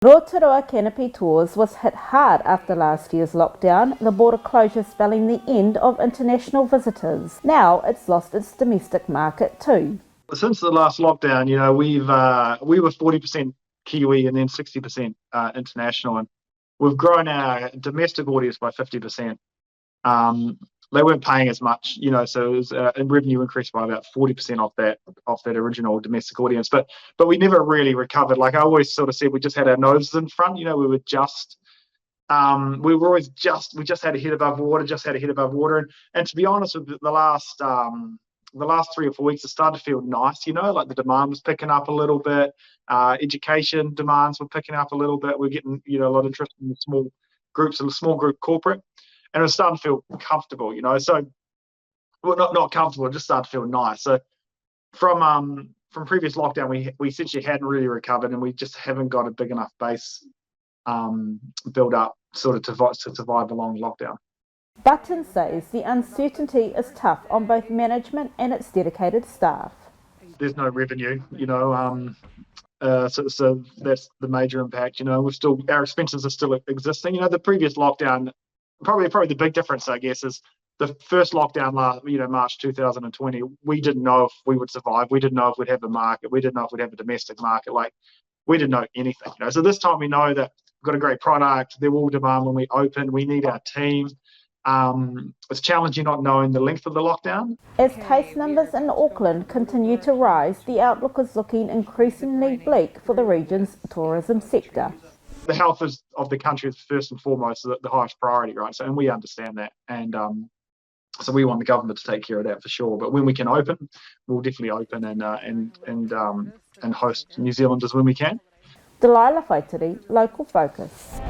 Rotorua Canopy Tours was hit hard after last year's lockdown, the border closure spelling the end of international visitors. Now it's lost its domestic market too. Since the last lockdown, we were 40% Kiwi and then 60% international, and we've grown our domestic audience by 50%. They weren't paying as much, so it was revenue increased by about 40% off that original domestic audience. But we never really recovered. Like I always sort of said, we just had our noses in front. We were just we just had a head above water, and to be honest, with the last 3 or 4 weeks, it started to feel nice. Like the demand was picking up a little bit. Education demands were picking up a little bit. We're getting a lot of interest in the small groups and the small group corporate. And it was starting to feel comfortable, So, well, not comfortable, it just started to feel nice. So, from previous lockdown, we essentially hadn't really recovered, and we just haven't got a big enough base build up sort of to survive the long lockdown. Button says the uncertainty is tough on both management and its dedicated staff. There's no revenue, so that's the major impact. Our expenses are still existing. The previous lockdown. Probably the big difference, I guess, is the first lockdown March 2020. We didn't know if we would survive. We didn't know if we'd have a market. We didn't know if we'd have a domestic market. Like we didn't know anything. So this time we know that we've got a great product. There will demand when we open. We need our team. It's challenging not knowing the length of the lockdown. As case numbers in Auckland continue to rise, the outlook is looking increasingly bleak for the region's tourism sector. The health of the country is first and foremost the highest priority, right? So, and we understand that, and so we want the government to take care of that for sure. But when we can open, we'll definitely open and host New Zealanders when we can. Delilah Whaitiri, Local Focus.